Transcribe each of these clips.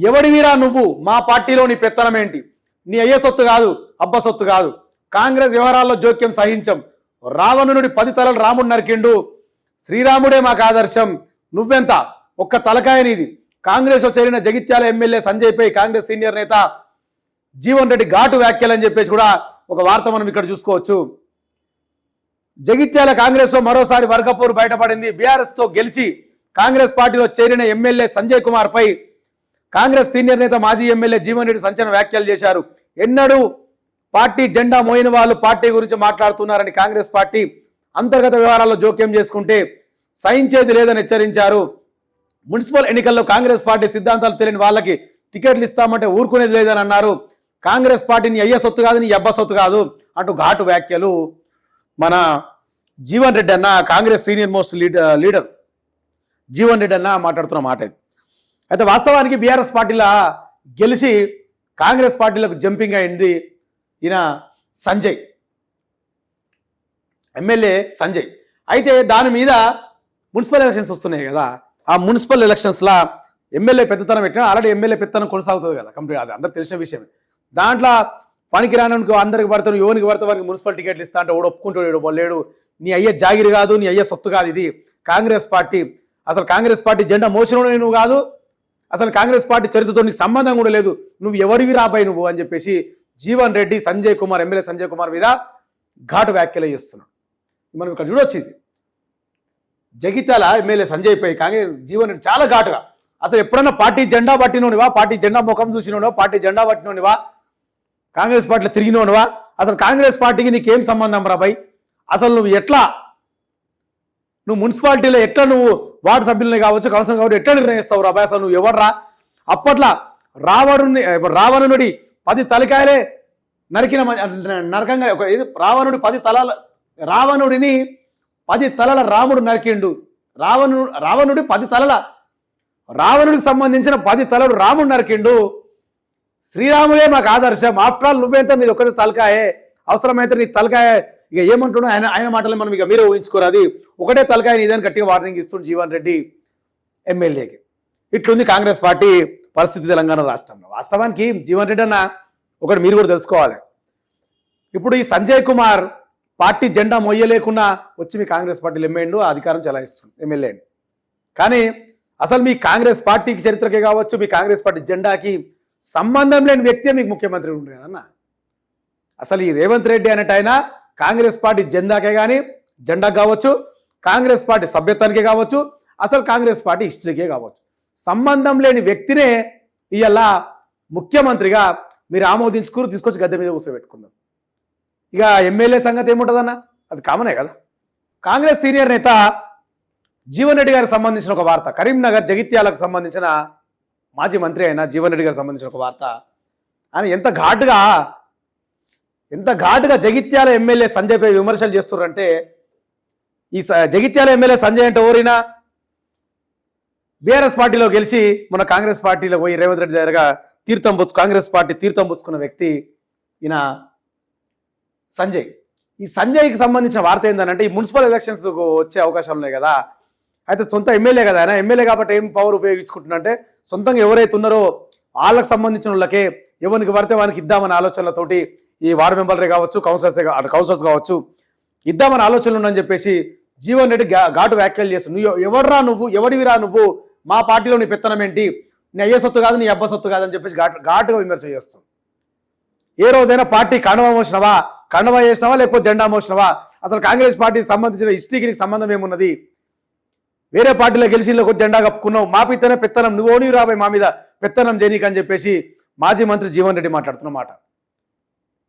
ఎవడివిరా నువ్వు? మా పార్టీలో నీ పెత్తనం ఏంటి? నీ అయ్యే సొత్తు కాదు, అబ్బ సొత్తు కాదు. కాంగ్రెస్ వ్యవహారాల్లో జోక్యం సహించం. రావణుడి 10 తలలు రాముడు నరికిండు. శ్రీరాముడే మాకు ఆదర్శం. నువ్వెంత? ఒక్క తలకాయ నీది. కాంగ్రెస్లో చేరిన జగిత్యాల ఎమ్మెల్యే సంజయ్పై కాంగ్రెస్ సీనియర్ నేత జీవన్ రెడ్డి ఘాటు వ్యాఖ్యలని చెప్పేసి కూడా ఒక వార్త మనం ఇక్కడ చూసుకోవచ్చు. జగిత్యాల కాంగ్రెస్లో మరోసారి వర్గపోరు బయటపడింది. బీఆర్ఎస్తో గెలిచి కాంగ్రెస్ పార్టీలో చేరిన ఎమ్మెల్యే సంజయ్ కుమార్ పై కాంగ్రెస్ సీనియర్ నేత మాజీ ఎమ్మెల్యే జీవన్ రెడ్డి సంచలన వ్యాఖ్యలు చేశారు. ఎన్నడూ పార్టీ జెండా మోయిన వాళ్ళు పార్టీ గురించి మాట్లాడుతున్నారని కాంగ్రెస్ పార్టీ అంతర్గత వ్యవహారాల్లో జోక్యం చేసుకుంటే సహించేది లేదని హెచ్చరించారు. మున్సిపల్ ఎన్నికల్లో కాంగ్రెస్ పార్టీ సిద్ధాంతాలు తెలియని వాళ్ళకి టికెట్లు ఇస్తామంటే ఊరుకునేది లేదని అన్నారు. కాంగ్రెస్ పార్టీని అయ్యే సొత్తు కాదు, నీ అబ్బ సొత్తు కాదు అంటూ ఘాటు వ్యాఖ్యలు మన జీవన్ రెడ్డి అన్న, Congress senior most leader Jeevan Reddy అన్న మాట్లాడుతున్న మాట ఇది. అయితే వాస్తవానికి బీఆర్ఎస్ పార్టీలో గెలిచి కాంగ్రెస్ పార్టీలకు జంపింగ్ అయింది ఈయన సంజయ్, ఎమ్మెల్యే సంజయ్. అయితే దాని మీద మున్సిపల్ ఎలక్షన్స్ వస్తున్నాయి కదా, ఆ మున్సిపల్ ఎలక్షన్స్లో ఎమ్మెల్యే పెద్దతనం పెట్టినా ఆల్రెడీ ఎమ్మెల్యే పెద్దతనం కొనసాగుతుంది కదా కంప్లీట్, అది అందరికి తెలిసిన విషయమే. దాంట్లో పనికి రానుకో అందరికి పడతారు, యువనికి పడితే వారికి మున్సిపల్ టికెట్లు ఇస్తా అంటే వాడు ఒప్పుకుంటాడు, వాడు లేడు. నీ అయ్యే జాగిరి కాదు, నీ అయ్యే సొత్తు కాదు ఇది. కాంగ్రెస్ పార్టీ అసలు కాంగ్రెస్ పార్టీ జెండా మోసినోడు నువ్వు కాదు, అసలు కాంగ్రెస్ పార్టీ చరిత్రతో నీకు సంబంధం కూడా లేదు, నువ్వు ఎవరివి రాబాయి నువ్వు అని చెప్పేసి జీవన్ రెడ్డి సంజయ్ కుమార్, ఎమ్మెల్యే సంజయ్ కుమార్ మీద ఘాటు వ్యాఖ్యలు చేస్తున్నాడు. మనం ఇక్కడ చూడొచ్చు, ఇది జగిత్యాల ఎమ్మెల్యే సంజయ్ పై కాంగ్రెస్ జీవన్ రెడ్డి చాలా ఘాటుగా, అసలు ఎప్పుడన్నా పార్టీ జెండా పట్టినోనివా, పార్టీ జెండా ముఖం చూసినోనివా, పార్టీ జెండా పట్టినోనివా, కాంగ్రెస్ పార్టీలో తిరిగినోనివా, అసలు కాంగ్రెస్ పార్టీకి నీకేం సంబంధం రాబాయ్? అసలు నువ్వు ఎట్లా, నువ్వు మున్సిపాలిటీలో ఎట్లా నువ్వు వార్డు సభ్యులని కావచ్చు, కౌన్సిలర్ కావచ్చు, ఎట్లా నిర్ణయిస్తావు రాబాయ్? అసలు నువ్వు ఎవర్రా? అప్పట్లో రావణుడి 10 తలకాయలే నరికిన నరకంగా రావణుడి 10 తలల రావణుడిని 10 తలల రాముడు నరికిండు. రావణుడి 10 తలల రావణుడికి సంబంధించిన 10 తలలు రాముడు నరికిండు. శ్రీరాముడే మాకు ఆదర్శం. ఆఫ్టర్ ఆల్ నువ్వేంత నీది ఒకటి తలకాయే, అవసరమైతే నీ తలకాయ ఇక ఏమంటున్నా ఆయన మాటలే మనం ఇక మీరే ఊహించుకోరు. అది ఒకటే తలకాయ నీదని గట్టిగా వార్నింగ్ ఇస్తుండు జీవన్ రెడ్డి ఎమ్మెల్యేకి. ఇట్లుంది కాంగ్రెస్ పార్టీ పరిస్థితి తెలంగాణ రాష్ట్రంలో. వాస్తవానికి జీవన్ రెడ్డి అన్న ఒకటి మీరు కూడా తెలుసుకోవాలి, ఇప్పుడు ఈ సంజయ్ కుమార్ పార్టీ జెండా మొయ్యలేకున్నా వచ్చి మీ కాంగ్రెస్ పార్టీలో ఎమ్మెల్యేండు, అధికారం చెలాయిస్తుంది ఎమ్మెల్యే. కానీ అసలు మీ కాంగ్రెస్ పార్టీకి చరిత్రకే కావచ్చు, మీ కాంగ్రెస్ పార్టీ జెండాకి సంబంధం లేని వ్యక్తే మీకు ముఖ్యమంత్రి ఉండు కదన్న. అసలు ఈ రేవంత్ రెడ్డి అనేట ఆయన కాంగ్రెస్ పార్టీ జెండాకే కానీ జెండా కావచ్చు, కాంగ్రెస్ పార్టీ సభ్యత్వానికే కావచ్చు, అసలు కాంగ్రెస్ పార్టీ హిస్టరీకే కావచ్చు, సంబంధం లేని వ్యక్తినే ఇవాళ ముఖ్యమంత్రిగా మీరు ఆమోదించుకుని తీసుకొచ్చి గద్దె మీద కూర్చోబెట్టుకున్నారు. ఇక ఎమ్మెల్యే సంగతి ఏముంటుందన్న, అది కామనే కదా. కాంగ్రెస్ సీనియర్ నేత జీవన్ రెడ్డి గారికి సంబంధించిన ఒక వార్త, కరీంనగర్ జగిత్యాలకు సంబంధించిన మాజీ మంత్రి అయిన జీవన్ రెడ్డి గారికి సంబంధించిన ఒక వార్త. ఆయన ఎంత ఘాటుగా జగిత్యాల ఎమ్మెల్యే సంజయ్పై విమర్శలు చేస్తున్నారంటే, ఈ జగిత్యాల ఎమ్మెల్యే సంజయ్ అంటే ఓరినా బీఆర్ఎస్ పార్టీలో గెలిచి మన కాంగ్రెస్ పార్టీలో పోయి రేవంత్ రెడ్డి దగ్గరగా కాంగ్రెస్ పార్టీ తీర్థం పుచ్చుకున్న వ్యక్తి ఈయన సంజయ్. ఈ సంజయ్కి సంబంధించిన వార్త ఏంటంటే, ఈ మున్సిపల్ ఎలక్షన్స్ వచ్చే అవకాశాలు ఉన్నాయి కదా, అయితే సొంత ఎమ్మెల్యే కదా ఆయన, ఎమ్మెల్యే కాబట్టి ఏం పవర్ ఉపయోగించుకుంటున్నంటే సొంతంగా ఎవరైతే ఉన్నారో వాళ్ళకి సంబంధించిన వాళ్ళకే ఎవరికి పడితే వానికి ఇద్దామనే ఆలోచనలతోటి ఈ వార్డు మెంబర్లే కావచ్చు, కౌన్సిలర్స్ కావచ్చు, ఇద్దామని ఆలోచనలు ఉండని చెప్పేసి జీవన్ రెడ్డి ఘాటు వ్యాఖ్యలు చేస్తుంది. ఎవర్రా నువ్వు, ఎవడివిరా నువ్వు, మా పార్టీలో నీ పెత్తనం ఏంటి, నీ అయ్యే సొత్తు కాదు, నీ అబ్బ సొత్తు కాదని చెప్పేసి ఘాటుగా విమర్శ చేస్తాం. ఏ రోజైనా పార్టీ కండవ చేసినావా లేకపోతే జెండా మోసినవా? అసలు కాంగ్రెస్ పార్టీకి సంబంధించిన హిస్టరీకి నీకు సంబంధం ఏమున్నది? వేరే పార్టీలో గెలిచిలో జెండా కప్పుకున్నావు, మా పిత్తనే పెత్తనం, నువ్వు ఓని రాబాయి మా మీద పెత్తనం చేయనీకి అని చెప్పేసి మాజీ మంత్రి జీవన్ రెడ్డి మాట్లాడుతున్న మాట.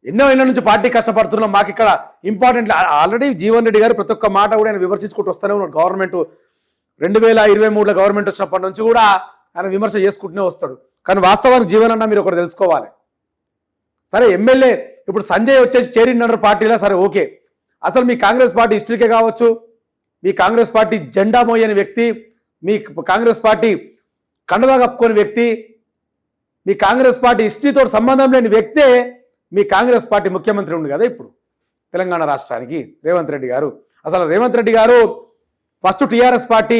ఎన్నో ఏళ్ళ నుంచి పార్టీ కష్టపడుతున్నాం, మాకు ఇక్కడ ఇంపార్టెంట్. ఆల్రెడీ జీవన్ రెడ్డి గారు ప్రతి ఒక్క మాట కూడా ఆయన విమర్శించుకుంటూ వస్తూనే ఉన్నాడు. గవర్నమెంట్ 2023లో గవర్నమెంట్ వచ్చినప్పటి నుంచి కూడా ఆయన విమర్శ చేసుకుంటూనే వస్తాడు. కానీ వాస్తవానికి జీవన్ అన్న మీరు ఒకటి తెలుసుకోవాలి. సరే ఎమ్మెల్యే ఇప్పుడు సంజయ్ వచ్చేసి చేరినారు పార్టీలో, సరే ఓకే. అసలు మీ కాంగ్రెస్ పార్టీ హిస్టరీకే కావచ్చు, మీ కాంగ్రెస్ పార్టీ జెండా మోయని వ్యక్తి, మీ కాంగ్రెస్ పార్టీ కండువా కప్పుకొని వ్యక్తి, మీ కాంగ్రెస్ పార్టీ హిస్టరీతో సంబంధం లేని వ్యక్తే మీ కాంగ్రెస్ పార్టీ ముఖ్యమంత్రి ఉంది కదా ఇప్పుడు తెలంగాణ రాష్ట్రానికి రేవంత్ రెడ్డి గారు. అసలు రేవంత్ రెడ్డి గారు ఫస్ట్ టీఆర్ఎస్ పార్టీ,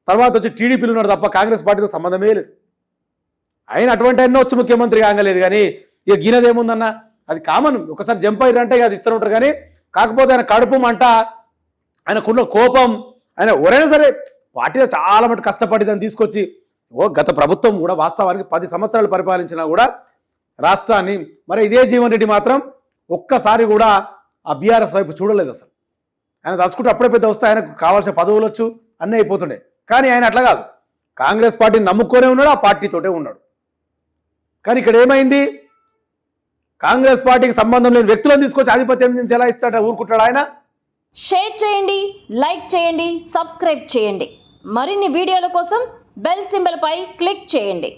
తర్వాత వచ్చి టీడీపీలో ఉన్నారు తప్ప కాంగ్రెస్ పార్టీతో సంబంధమే లేదు. ఆయన అటువంటి ఆయన వచ్చి ముఖ్యమంత్రి కాగలేదు కానీ ఇక గినదేముందన్న అది కామన్. ఒకసారి జంప్ అయ్యారంటే అది ఇస్తూ ఉంటారు కానీ కాకపోతే ఆయన కడుపు మంట, ఆయనకున్న కోపం, ఆయన ఎవరైనా సరే పార్టీలో చాలా మటు కష్టపడి దాన్ని తీసుకొచ్చి గత ప్రభుత్వం కూడా వాస్తవానికి 10 సంవత్సరాలు పరిపాలించినా కూడా రాష్ట్రాన్ని, మరి ఇదే జీవన్ రెడ్డి మాత్రం ఒక్కసారి కూడా ఆ బీఆర్ఎస్ వైపు చూడలేదు అసలు. ఆయన తలుచుకుంటే అప్పుడే పెద్ద వస్తే ఆయనకు కావాల్సిన పదవులు వచ్చు అన్నీ అయిపోతుండే. కానీ ఆయన అట్లా కాదు, కాంగ్రెస్ పార్టీని నమ్ముకొనే ఉన్నాడు, ఆ పార్టీతోటే ఉన్నాడు. కానీ ఇక్కడ ఏమైంది, కాంగ్రెస్ పార్టీకి సంబంధం లేని వ్యక్తులను తీసుకొచ్చి ఆధిపత్యం ఎలా ఇస్తాడ ఊరుకుంటాడు ఆయన. షేర్ చేయండి, లైక్ చేయండి, సబ్స్క్రైబ్ చేయండి. మరిన్ని వీడియోల కోసం బెల్ సింబల్ పై క్లిక్ చేయండి.